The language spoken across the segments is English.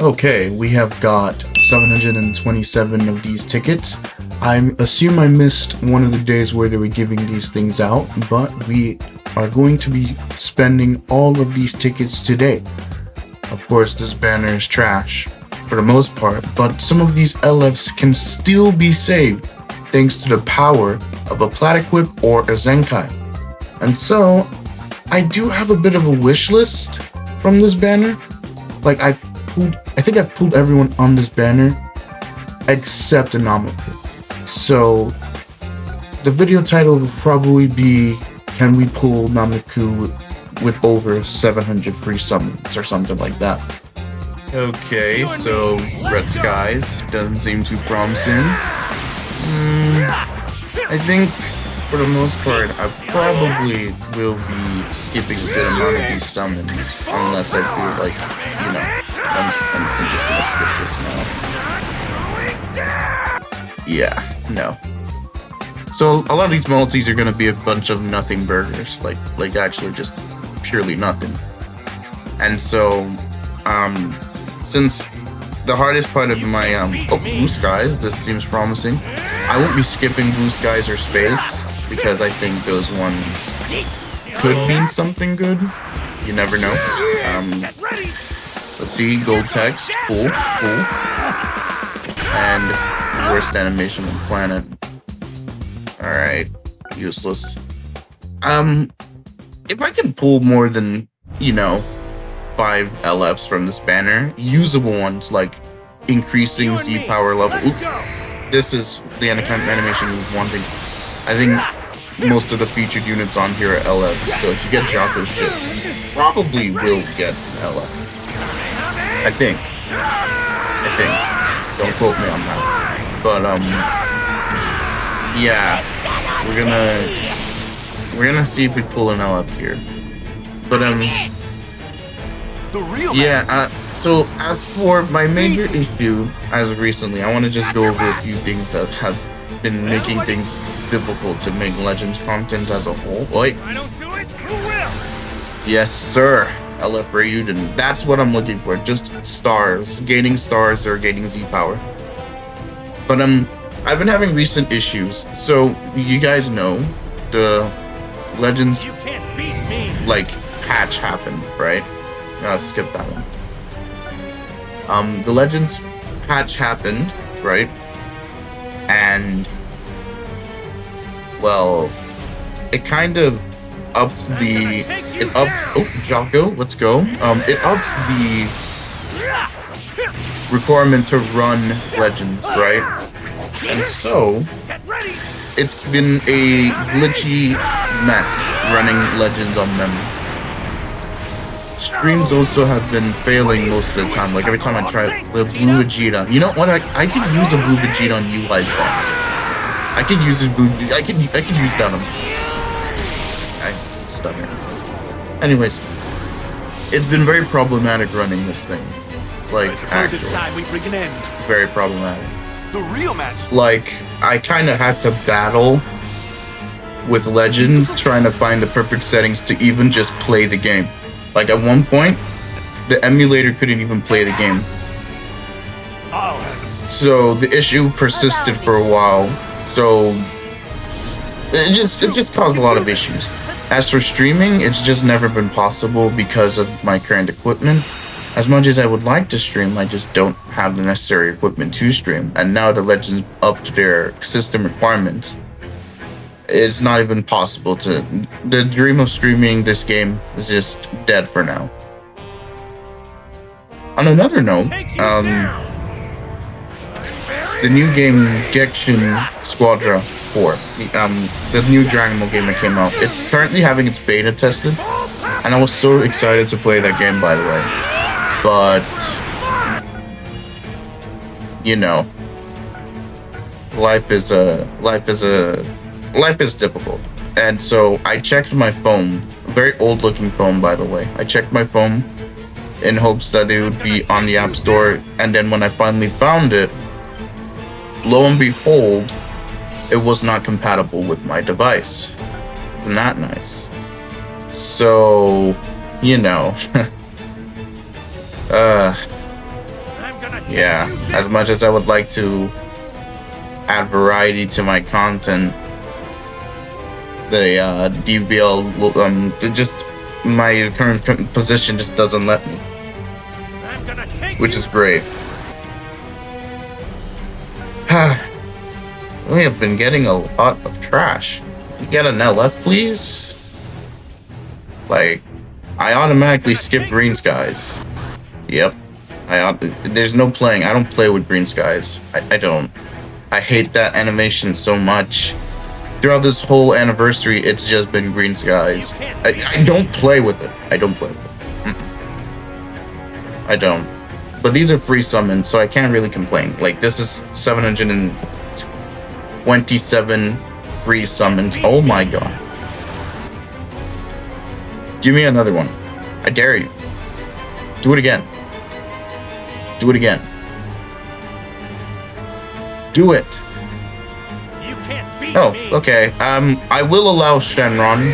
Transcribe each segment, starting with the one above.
Okay, we have got 727 of these tickets. I assume I missed one of the days where they were giving these things out, but we are going to be spending all of these tickets today. Of course, this banner is trash for the most part, but some of these LFs can still be saved thanks to the power of a Platyquip or a Zenkai. And so, I do have a bit of a wish list from this banner. Like, I think I've pulled everyone on this banner except a Nameku. So the video title will probably be, can we pull Nameku with over 700 free summons or something like that. Okay, so Red Skies doesn't seem too promising. I think for the most part I probably will be skipping a good amount of these summons unless I feel like, you know, I'm just gonna skip this now. Yeah, no. So a lot of these multis are gonna be a bunch of nothing burgers, like actually just purely nothing. And so, since the hardest part of my Blue Skies, this seems promising. I won't be skipping Blue Skies or Space because I think those ones could mean something good. You never know. Let's see, gold text, cool. And worst animation on the planet. Alright, useless. If I can pull more than, you know, 5 LFs from this banner, usable ones like increasing Z power level. Oop, this is the animation we're wanting. I think most of the featured units on here are LFs, so if you get Jocko's shit, you probably will get an LF. I think. Don't quote me on that. But yeah, we're gonna see if we pull an LF here. But yeah. So as for my major issue as of recently, I want to just go over a few things that has been making things difficult to make Legends content as a whole. Oi. I don't do it, who will? Yes, sir. LF Ryuden. That's what I'm looking for. Just stars. Gaining stars or gaining Z power. But I've been having recent issues. So you guys know the Legends like patch happened, right? Skip that one. The Legends patch happened, right? And well, it kind of upped the Jocko, let's go. It ups the requirement to run Legends, right? And so it's been a glitchy mess running Legends on memory. Streams also have been failing most of the time. Like every time I try the Blue Vegeta. You know what? I could use a Blue Vegeta on you guys back. I could use a Blue. I could use that on. I'm stubborn. Anyways, it's been very problematic running this thing. Like actually, it's time we bring an end. Very problematic. The real match. Like I kind of had to battle with Legends trying to find the perfect settings to even just play the game. Like at one point, the emulator couldn't even play the game. So the issue persisted for a while. So it just caused a lot of issues. As for streaming, it's just never been possible because of my current equipment. As much as I would like to stream, I just don't have the necessary equipment to stream. And now the Legends upped their system requirements. It's not even possible to. The dream of streaming this game is just dead for now. On another note, the new game Genshin Squadra 4, the new Dragon Ball game that came out, it's currently having its beta tested, and I was so excited to play that game, by the way. But you know, life is difficult. And so I checked my phone, a very old looking phone by the way. I checked my phone in hopes that it would be on the App Store, and then when I finally found it, lo and behold, it was not compatible with my device. Isn't that nice? So, you know, Yeah, as much as I would like to add variety to my content, the DBL just my current position just doesn't let me, which is great. We have been getting a lot of trash. Can you get an LF, please? Like, I automatically skip green skies. Yep. There's no playing. I don't play with green skies. I don't. I hate that animation so much. Throughout this whole anniversary, it's just been green skies. I don't play with it. I don't play with it. I don't. But these are free summons, so I can't really complain. Like, this is 727 free summons. Oh my god. Give me another one. I dare you. Do it again. Do it again. Do it. You can't beat Oh, me. okay. I will allow Shenron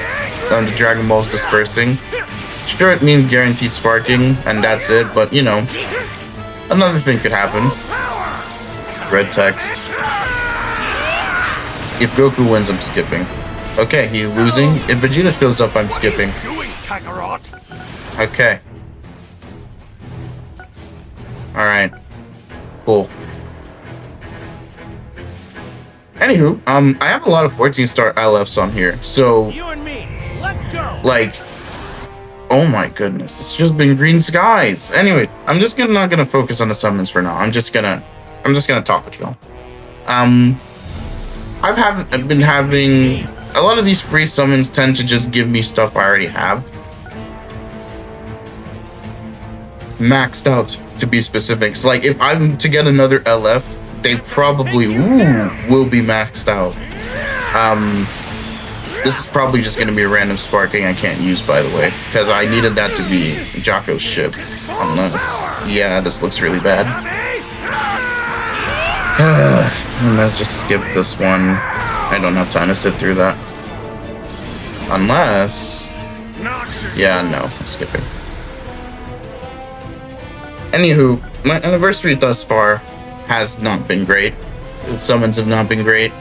on the Dragon Ball's dispersing. Sure, it means guaranteed sparking, and that's it, but you know, another thing could happen. Red text. If Goku wins, I'm skipping. Okay, he's losing. If Vegeta shows up, I'm skipping. Doing, Kakarot? Okay. Alright. Cool. Anywho, I have a lot of 14-star LFs on here, so, You and me. Let's go. like, oh my goodness, it's just been green skies. Anyway, I'm just not gonna focus on the summons for now. I'm just gonna talk with y'all. I've been having a lot of these free summons tend to just give me stuff I already have. Maxed out, to be specific. So, like, if I'm to get another LF, they probably will be maxed out. This is probably just going to be a random sparking I can't use, by the way, because I needed that to be Jocko's ship. Unless, yeah, this looks really bad. Let's just skip this one. I don't have time to sit through that. Unless, yeah, no, I'm skipping. Anywho, my anniversary thus far has not been great. The summons have not been great.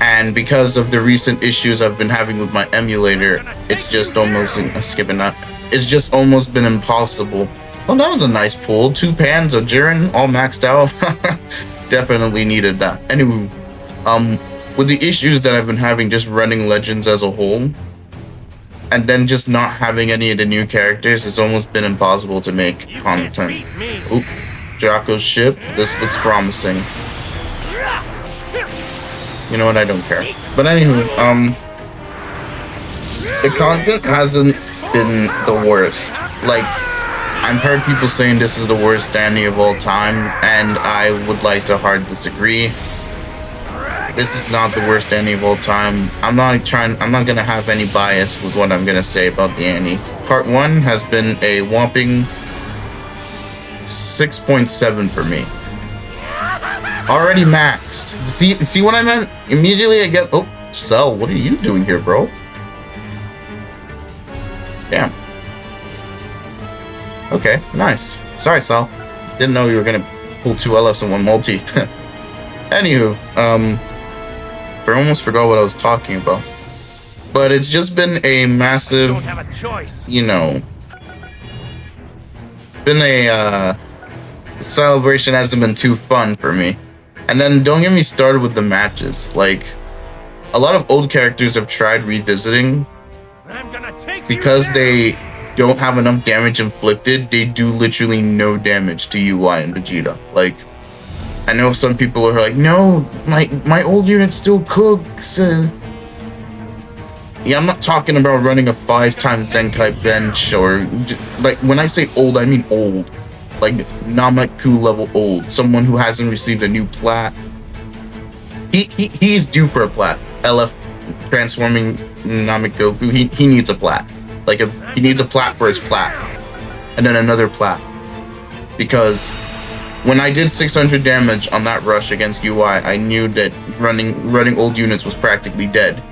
And because of the recent issues I've been having with my emulator, it's just almost, skipping that, it's just almost been impossible. Well, that was a nice pull. 2 pans of Jiren, all maxed out. Definitely needed that. Anyway, with the issues that I've been having just running Legends as a whole, and then just not having any of the new characters, it's almost been impossible to make content. Oop, Jocko's ship. This looks promising. You know what? I don't care. But anywho, the content hasn't been the worst. Like, I've heard people saying this is the worst Danny of all time, and I would like to hard disagree. This is not the worst Danny of all time. I'm not gonna have any bias with what I'm gonna say about the Annie. Part 1 has been a whopping 6.7 for me. Already maxed. See what I meant? Immediately I get, oh, Cell, what are you doing here, bro? Damn. Okay, nice. Sorry, Cell. Didn't know you were gonna pull 2 LFs in one multi. Anywho, I almost forgot what I was talking about. But it's just been a massive, Don't have a choice. you know, been a celebration hasn't been too fun for me. And then don't get me started with the matches. Like, a lot of old characters have tried revisiting I'm gonna take because you they don't have enough damage inflicted. They do literally no damage to UI and Vegeta. Like, I know some people are like, no, my old unit still cooks. Yeah, I'm not talking about running a 5x Zenkai bench or like, when I say old, I mean old. Like Nameku level old. Someone who hasn't received a new plat. He's due for a plat. LF transforming Nameku. He needs a plat. Like he needs a plat for his plat. And then another plat. Because when I did 600 damage on that rush against UI, I knew that running old units was practically dead.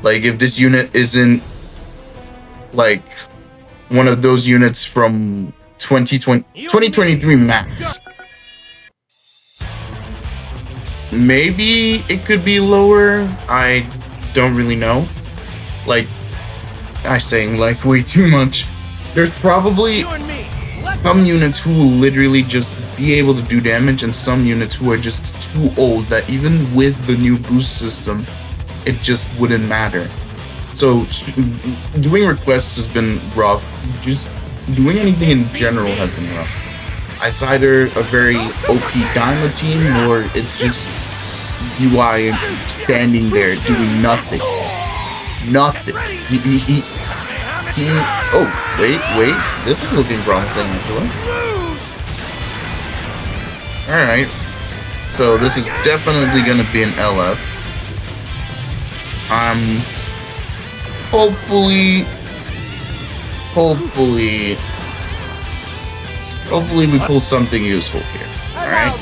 Like, if this unit isn't like one of those units from 2023 max, maybe it could be lower. I don't really know. Like, I saying like way too much. There's probably You and me. Let's some units who will literally just be able to do damage, and some units who are just too old that even with the new boost system, it just wouldn't matter. So doing requests has been rough. Just doing anything in general has been rough. It's either a very OP Daima team, or it's just UI standing there doing nothing. Nothing. He oh, wait. This is looking promising, actually. Alright. So this is definitely gonna be an LF. Hopefully we pull something useful here. Alright?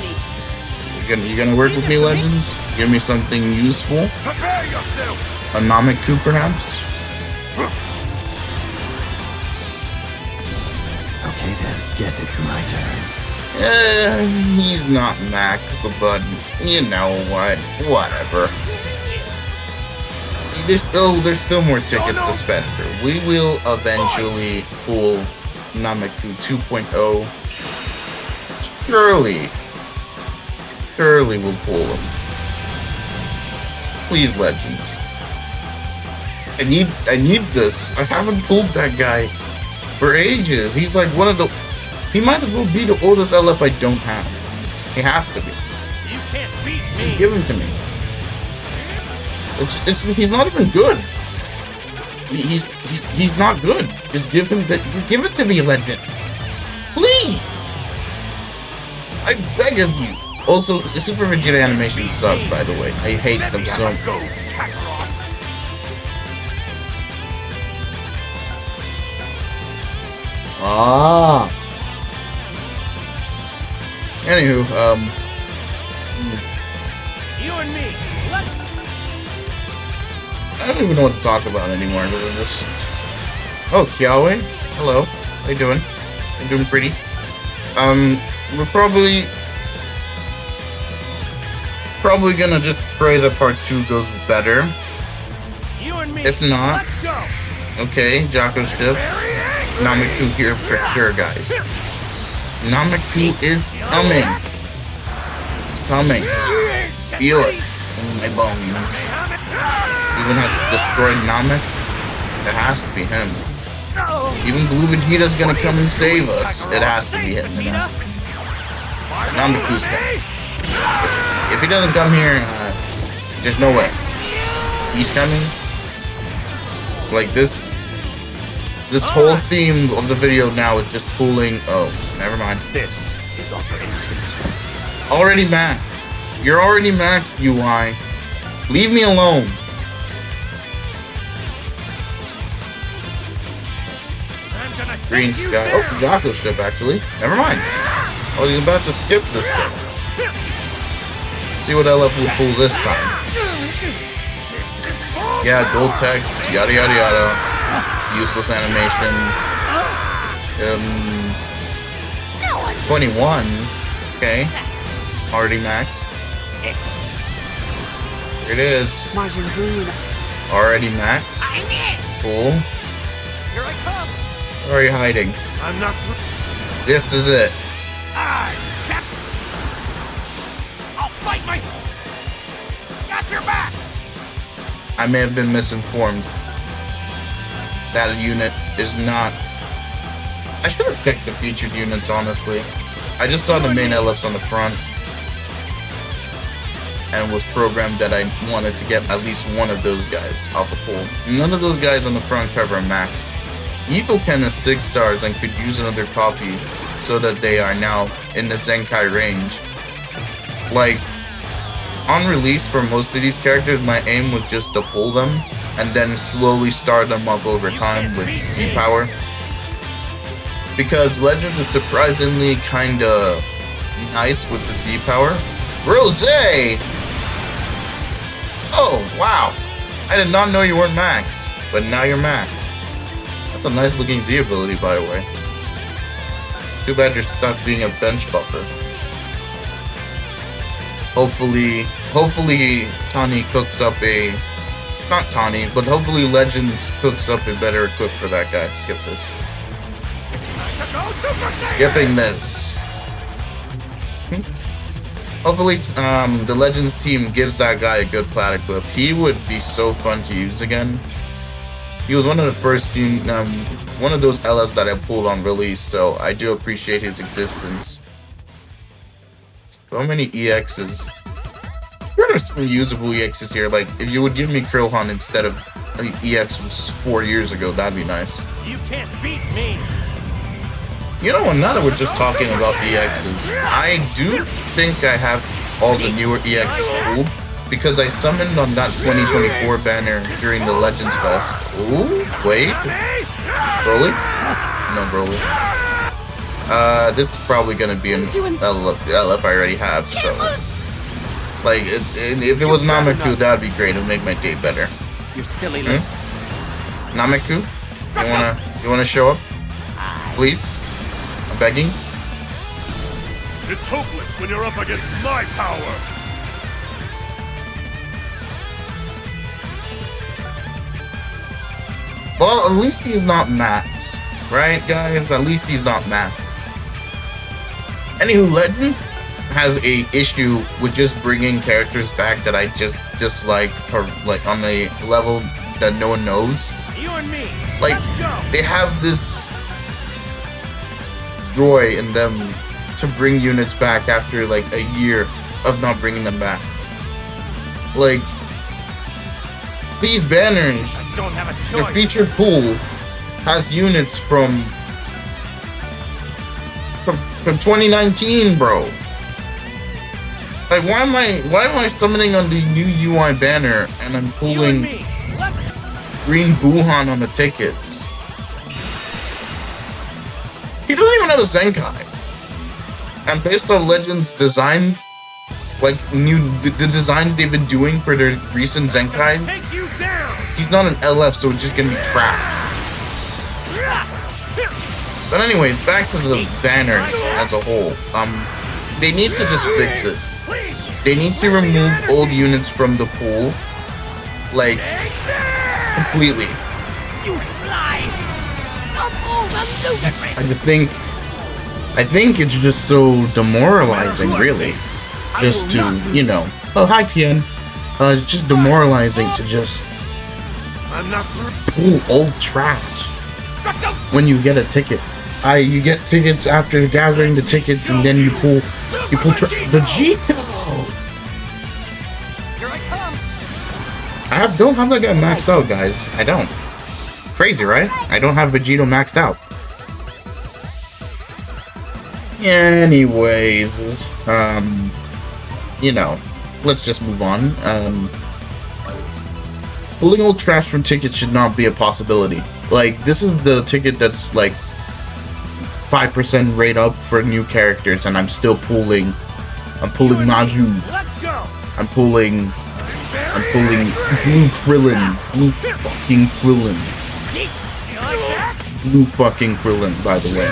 You gonna work with me, Legends? Give me something useful? prepare yourself. A Nameku, perhaps? Okay then, guess it's my turn. He's not maxed, but you know what? Whatever. There's still more tickets to spend through. We will eventually pull Nameku 2.0. Surely we'll pull them. Please, Legends. I need this. I haven't pulled that guy for ages. He's like one of the... He might as well be the oldest LF I don't have. He has to be. You can't beat me. Give him to me. He's not even good. He's not good. Just give it to me, Legends. Please. I beg of you. Also, the Super Vegeta animations suck, by the way. I hate Let them me so have a go, Kakarot. Ah. Anywho, You and me. Let's I don't even know what to talk about anymore other than this. Oh, Kiawe. Hello. How you doing? I'm doing pretty. We're probably gonna just pray that part 2 goes better. You and me. If not, Let's go. okay, Jocko's ship. Very angry. Nameku here for sure, guys. Nameku is coming. It's coming. Feel it in my bones. Even have to destroy Namek. It has to be him. Even Blue Vegeta's gonna come and save us. It has to be him. Nameku's coming. If he doesn't come here, there's no way. He's coming. Like this whole theme of the video now is just pulling. Oh, never mind. This is Ultra Instinct. Already maxed. You're already maxed, UI. Leave me alone. I'm gonna Green take you sky. there. Oh, Jocko's ship actually. Never mind. I was about to skip this thing. See what LF will pull this time. Yeah, gold text, yada yada yada. Useless animation. 21. Okay. Already maxed. Here it is. Already maxed. Cool. Here I come. Where are you hiding? I'm not. This is it. I'll fight my. Got your back. I may have been misinformed. That unit is not... I should have picked the featured units, honestly. I just saw the main LFs on the front and was programmed that I wanted to get at least one of those guys off the pool. None of those guys on the front cover are maxed. Evil Ken has 6 stars and could use another copy so that they are now in the Zenkai range. Like, on release for most of these characters, my aim was just to pull them and then slowly start them up over time with Z power. Because Legends is surprisingly kinda nice with the Z power. Rose! Oh, wow! I did not know you weren't maxed, but now you're maxed. That's a nice looking Z ability, by the way. Too bad you're stuck being a bench buffer. Hopefully hopefully Tani cooks up a, not Tani, but hopefully Legends cooks up a better equip for that guy. Skip this. Skipping this. Hopefully, the Legends team gives that guy a good plat equip. He would be so fun to use again. He was one of the first, one of those LFs that I pulled on release, so I do appreciate his existence. So many EXs. There's some usable EXs here. Like, if you would give me Krillhan instead of the EX from 4 years ago, that'd be nice. You can't beat me. You know, now that we're just talking about EXs, I do think I have all the newer EXs pulled because I summoned on that 2024 banner during the Legends Fest. Ooh, wait. Broly? No, Broly. This is probably gonna be an LF I already have, so. Like, if it was Nameku, that'd be great. It'd make my day better. You silly Nameku? You wanna show up? Please? I'm begging. It's hopeless when you're up against my power. Well, at least he's not max, right, guys? At least he's not max. Anywho, Legends has a issue with just bringing characters back that I just dislike, or like on a level that no one knows. You and me. Like, they have this joy in them to bring units back after like a year of not bringing them back. Like, these banners, I don't have a the choice. featured pool has units from 2019, bro. Like, why am I summoning on the new UI banner and I'm pulling Green Buhan on the tickets? He doesn't even have a Zenkai. And based on Legends design, like the designs they've been doing for their recent Zenkai, he's not an LF, so it's just gonna be crap. But anyways, back to the banners as a whole. They need to just fix it. They need to remove old units from the pool, like, completely. I think it's just so demoralizing, really. Just to, you know. Oh, hi, Tien. It's just demoralizing to just pull old trash when you get a ticket. You get tickets after gathering the tickets, and then you pull Vegeta. I don't have that guy maxed out, guys. I don't. Crazy, right? I don't have Vegeta maxed out. Anyways, you know, let's just move on. Pulling old trash from tickets should not be a possibility. Like, this is the ticket that's like 5% rate up for new characters, and I'm still pulling. I'm pulling Maju. I'm pulling Blue Krillin. Blue fucking Krillin. Blue fucking Krillin, by the way.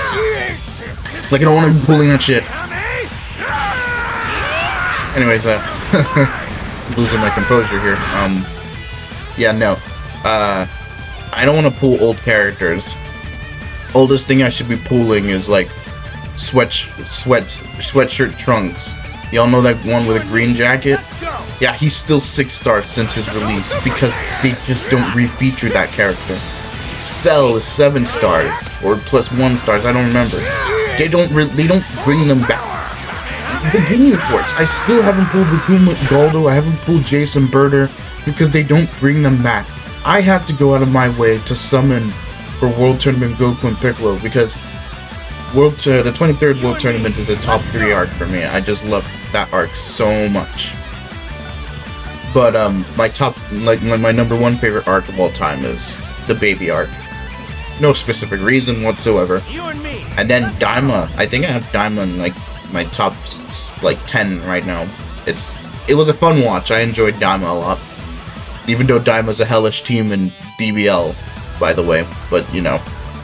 Like, I don't want to be pulling that shit. Anyways, losing my composure here. Yeah, no. I don't want to pull old characters. Oldest thing I should be pulling is like sweatshirt Trunks. Y'all know that one with a green jacket? Yeah, he's still 6 stars since his release because they just don't refeature that character. Cell is 7 stars or plus 1 stars. I don't remember. They don't bring them back. The Game Reports. I still haven't pulled Bakuma Galdo. I haven't pulled Jason Birder because they don't bring them back. I have to go out of my way to summon for World Tournament Goku and Piccolo because the 23rd World Tournament is a top 3 arc for me. I just love that arc so much. But my number 1 favorite arc of all time is the baby arc. No specific reason whatsoever. And then Daima. I think I have Daima in like my top like 10 right now. It was a fun watch. I enjoyed Daima a lot. Even though Daima's a hellish team in BBL, by the way. But you know,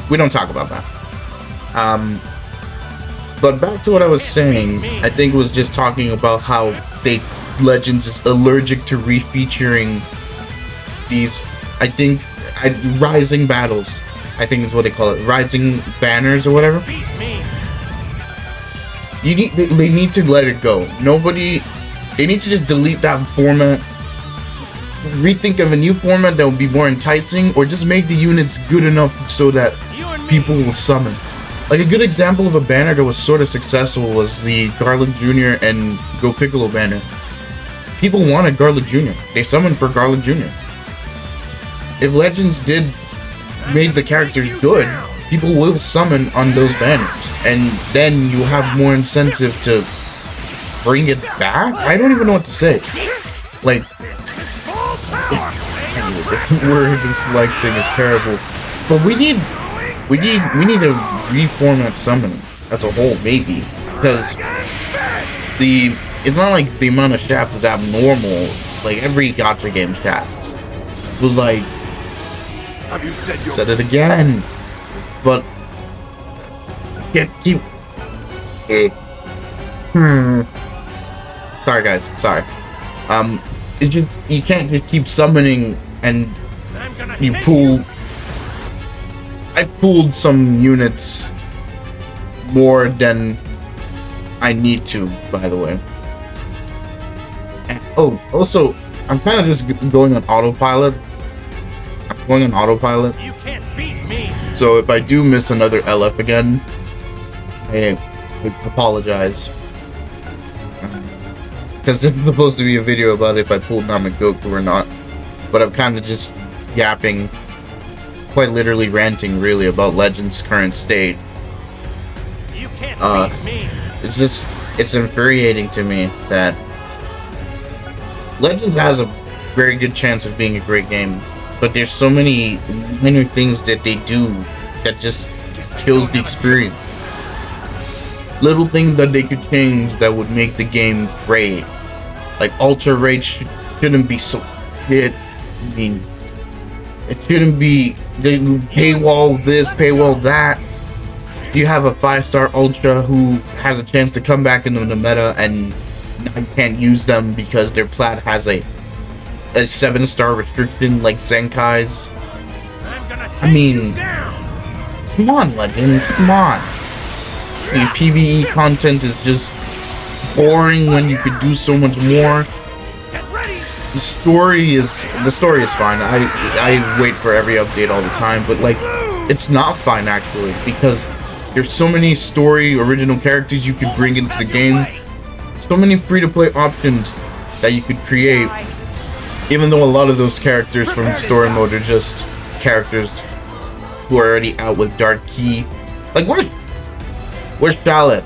we don't talk about that. But back to what I was saying, I think it was just talking about how they Legends is allergic to refeaturing these, I think, rising battles. I think is what they call it, rising banners or whatever. They need to let it go. They need to just delete that format. Rethink of a new format that would be more enticing, or just make the units good enough so that people will summon. Like a good example of a banner that was sort of successful was the Garlic Jr. and Go Piccolo banner. People wanted Garlic Jr. They summoned for Garlic Jr. If Legends made the characters good, people will summon on those banners, and then you have more incentive to bring it back. I don't even know what to say. Like, the word dislike thing is terrible, but we need to reformat summoning as a whole, maybe, because it's not like the amount of shafts is abnormal. Like every gacha game shafts, but like, Have you said it again, but keep. Sorry guys, sorry. It's just, you can't just keep summoning and you pull. I pulled some units more than I need to, by the way. And, oh, also, I'm kind of just going on autopilot. I'm going on autopilot. You can't beat me. So if I do miss another LF again, I apologize. Because this is supposed to be a video about if I pulled Nameku or not. But I'm kind of just yapping, quite literally ranting really about Legends' current state. You can't beat me. It's infuriating to me that Legends has a very good chance of being a great game, but there's so many minor things that they do that just kills the experience. Little things that they could change that would make the game great. Like Ultra Rage shouldn't be so shit. I mean, it shouldn't be they paywall this, paywall that. You have a 5-star Ultra who has a chance to come back into the meta, and now you can't use them because their plat has a 7-star restriction like Zenkai's. I mean, come on, Legends, come on. The PvE content is just boring when you could do so much more. The story is fine. I wait for every update all the time, but like, it's not fine actually, because there's so many story original characters you could bring into the game, so many free-to-play options that you could create, even though a lot of those characters from the story mode are just characters who are already out with Dark Key. Like, where's Charlotte?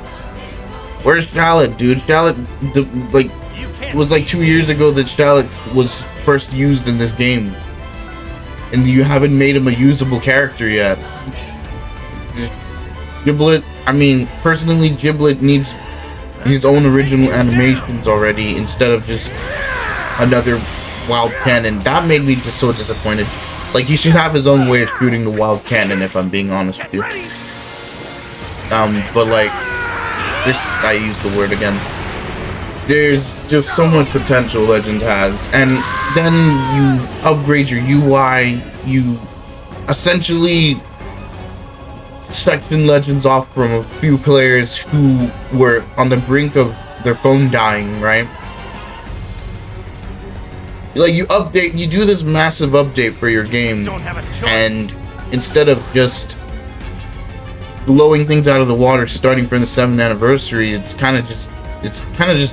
Where's Charlotte, dude? Charlotte, like, it was like 2 years ago that Charlotte was first used in this game, and you haven't made him a usable character yet. Giblet, I mean, personally, Giblet needs his own original animations already, instead of just another wild cannon. That made me just so disappointed. Like, he should have his own way of shooting the wild cannon, if I'm being honest with you. But like, I used the word again. There's just so much potential Legend has, and then you upgrade your UI, you essentially section Legends off from a few players who were on the brink of their phone dying, right? Like, you do this massive update for your game, and instead of just blowing things out of the water starting from the 7th anniversary, it's kind of just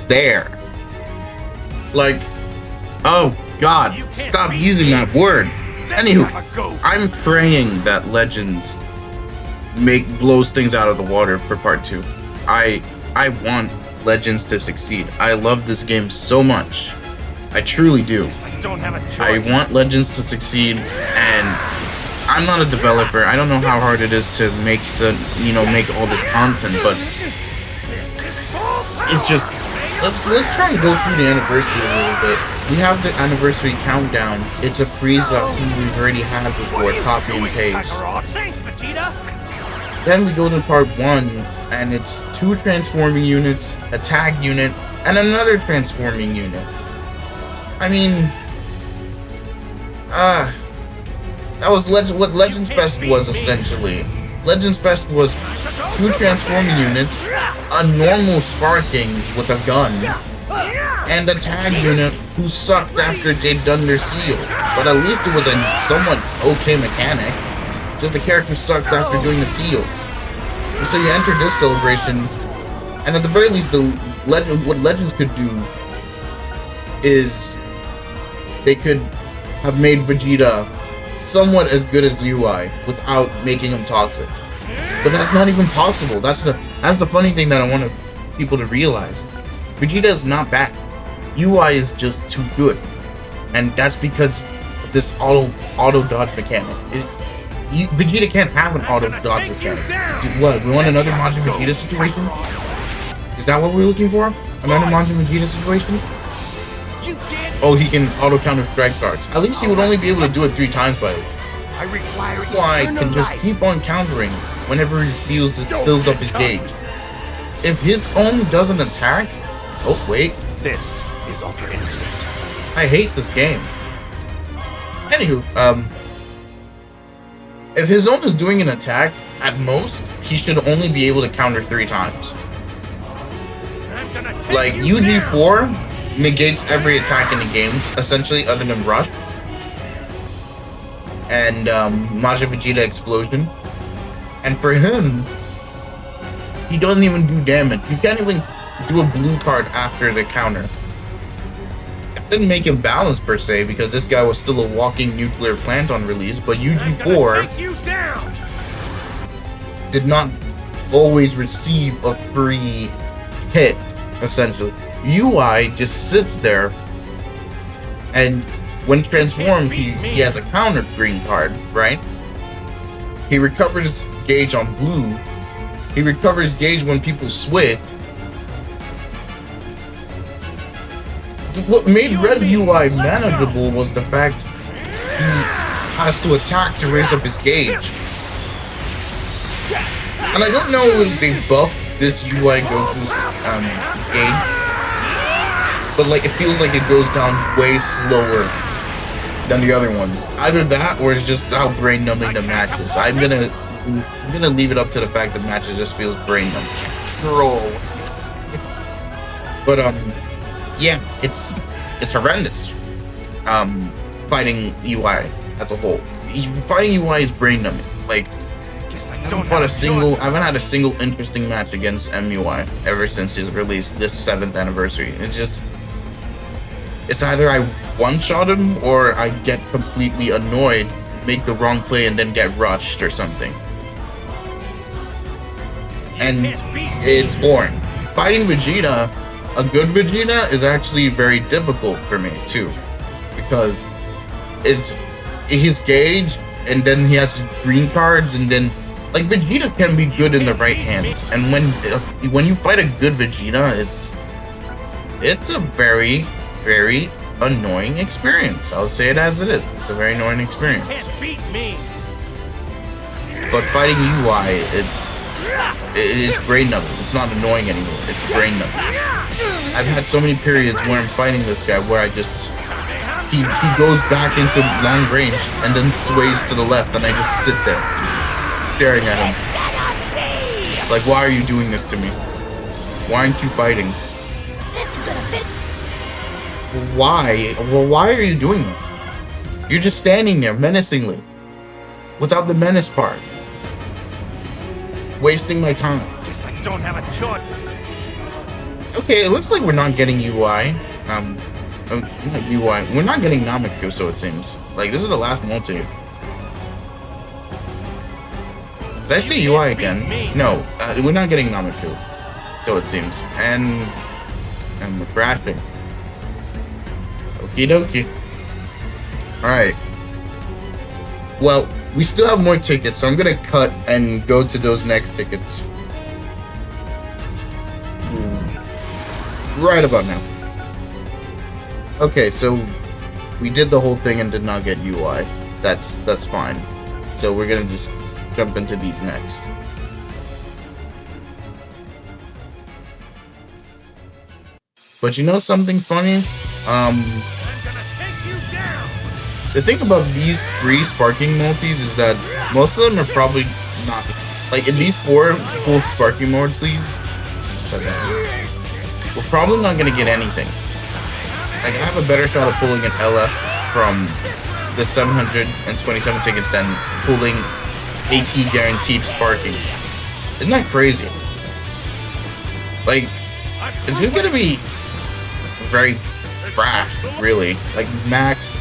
there. Like, oh god, stop using that word. Anywho, I'm praying that Legends blows things out of the water for part 2. I want Legends to succeed. I love this game so much. I truly do. I want Legends to succeed, and I'm not a developer. I don't know how hard it is to make all this content, but it's just, let's try and go through the anniversary a little bit. We have the anniversary countdown. It's a Frieza who we've already had before, copy and paste. Then we go to part 1, and it's 2 transforming units, a tag unit, and another transforming unit. I mean, that was what Legends Fest was essentially. Legends Fest was 2 transforming units, a normal sparking with a gun, and a tag unit who sucked after they'd done their seal. But at least it was a somewhat okay mechanic. Just the character sucked after doing the seal. And so you enter this celebration, and at the very least, what Legends could do is they could have made Vegeta somewhat as good as UI without making him toxic. But that's not even possible. That's the funny thing that I want people to realize. Vegeta is not bad. UI is just too good, and that's because of this auto dodge mechanic. Vegeta can't have an auto dodge mechanic. What? We want another Majin Vegeta situation? Is that what we're looking for? Another Majin Vegeta situation? Oh, he can auto counter strike cards. At least he would only be able to do it 3 times by the way. Why can just keep on countering whenever he feels it fills up his gauge. If his own doesn't attack, oh wait, This is Ultra Instinct. I hate this game. Anywho, if his own is doing an attack, at most, he should only be able to counter 3 times. Like, UG4 negates every attack in the games, essentially, other than Rush. And, Majin Vegeta Explosion. And for him, he doesn't even do damage. You can't even do a blue card after the counter. It didn't make him balanced per se, because this guy was still a walking nuclear plant on release, but UG4 did not always receive a free hit, essentially. UI just sits there, and when transformed, he has a counter green card, right? He recovers gauge on blue. He recovers gauge when people switch. What made red UI manageable was the fact he has to attack to raise up his gauge. And I don't know if they buffed this UI Goku's gauge, but like it feels like it goes down way slower than the other ones. Either that, or it's just how brain numbing the match is. I'm gonna leave it up to the fact that matches just feels brain numbing. But yeah, it's horrendous. Fighting UI as a whole. Fighting UI is brain numbing. Like, I haven't had a single interesting match against MUI ever since his release this 7th anniversary. It's either I one-shot him or I get completely annoyed, make the wrong play, and then get rushed or something. And it's boring. Fighting Vegeta, a good Vegeta, is actually very difficult for me too, because it's his gauge, and then he has green cards, and then like Vegeta can be good in the right hands, and when you fight a good Vegeta, it's a very, very annoying experience. I'll say it as it is. It's a very annoying experience. But fighting UI, it is brain numbing. It's not annoying anymore. It's brain numbing. I've had so many periods where I'm fighting this guy where I just he goes back into long range and then sways to the left, and I just sit there staring at him. Like, why are you doing this to me? Why aren't you fighting? Why? Well, why are you doing this? You're just standing there menacingly, without the menace part. Wasting my time. Guess I don't have a choice. Okay, it looks like we're not getting UI. Not UI. We're not getting Nameku, so it seems. Like, this is the last multi. Did I see UI again? No, we're not getting Nameku, so it seems. And we're crashing. Okie dokie. Alright. Well, we still have more tickets, so I'm gonna cut and go to those next tickets. Right about now. Okay, so we did the whole thing and did not get UI. That's fine. So we're gonna just jump into these next. But you know something funny? I'm gonna take you down. The thing about these 3 sparking multis is that most of them are probably not. Like, in these 4 full sparking multis, we're probably not gonna get anything. Like, I have a better shot of pulling an LF from the 727 tickets than pulling AT guaranteed sparking. Isn't that crazy? Like, it's just gonna be very trash, really. Like, maxed.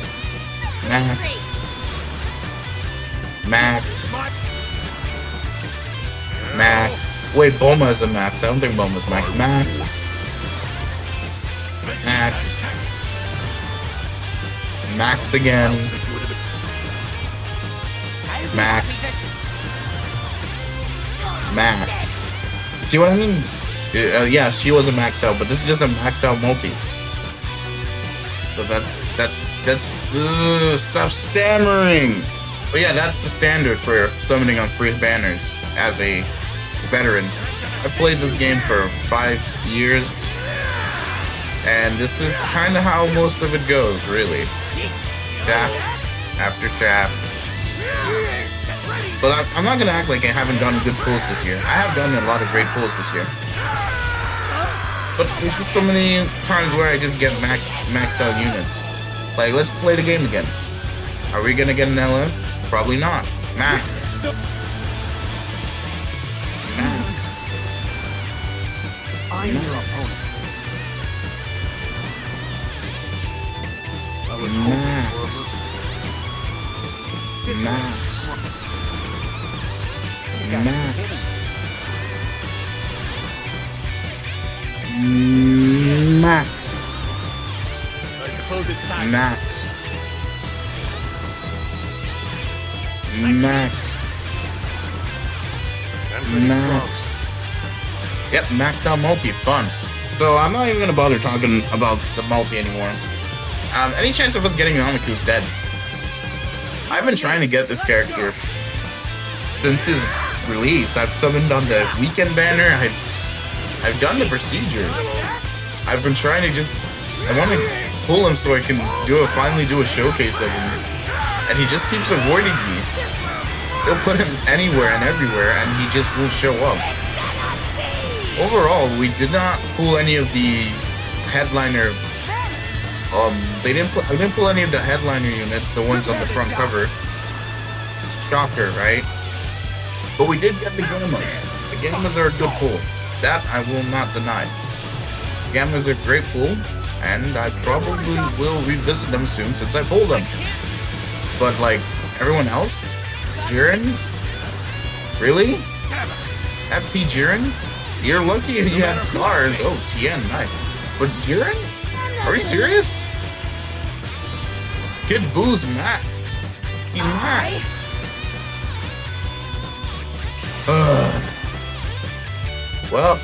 Wait, Bulma is a max. I don't think Bulma's max. Maxed. Maxed again. Maxed. See what I mean? Yeah, she wasn't maxed out, but this is just a maxed out multi. So that's stop stammering. But yeah, that's the standard for summoning on free banners as a veteran. I played this game for 5 years, and this is kind of how most of it goes, really. Chaff after chaff. But I'm not gonna act like I haven't done good pulls this year. I have done a lot of great pulls this year. But there's just so many times where I just get maxed out units. Like, let's play the game again. Are we gonna get an LF? Probably not. Maxed. I'm your opponent. Maxed. I suppose it's time. Maxed. Yep, maxed out multi, fun. So I'm not even gonna bother talking about the multi anymore. Any chance of us getting Nameku's dead? I've been trying to get this character since his release. I've summoned on the weekend banner. I've done the procedure. I've been trying to I want to pull him so I can finally do a showcase of him. And he just keeps avoiding me. They'll put him anywhere and everywhere, and he just won't show up. Overall, we did not pull any of the headliner. I didn't pull any of the headliner units, the ones on the front cover. Shocker, right? But we did get the Gammas. The Gammas are a good pull. That I will not deny. Gammas are a great pull, and I probably will revisit them soon since I pulled them. But like everyone else, Jiren? Really? FP Jiren? You're lucky if you had stars. Oh, Tien, nice. But Jiren? Are you serious? Kid Boo's maxed. He's maxed. Well,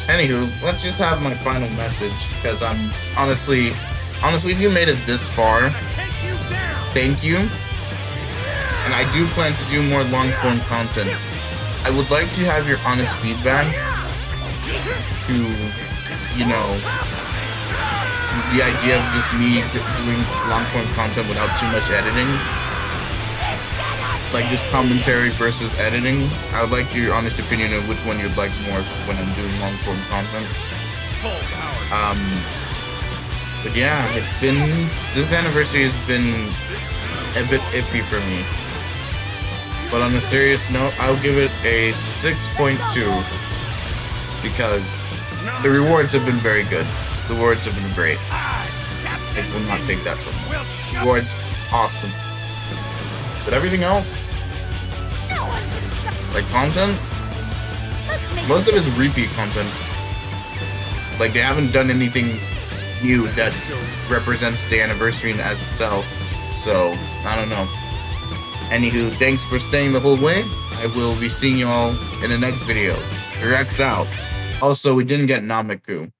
anywho, let's just have my final message, because I'm honestly, if you made it this far, thank you. And I do plan to do more long-form content. I would like to have your honest feedback to, you know, the idea of just me doing long-form content without too much editing. Like just commentary versus editing. I would like your honest opinion of which one you'd like more when I'm doing long-form content. But yeah, this anniversary has been a bit iffy for me. But on a serious note, I'll give it a 6.2 because the rewards have been very good. The rewards have been great. I will not take that from me. Rewards, awesome. But everything else, like content, most of it's repeat content. Like they haven't done anything new that represents the anniversary as itself. So, I don't know. Anywho, thanks for staying the whole way. I will be seeing you all in the next video. Rex out. Also, we didn't get Nameku.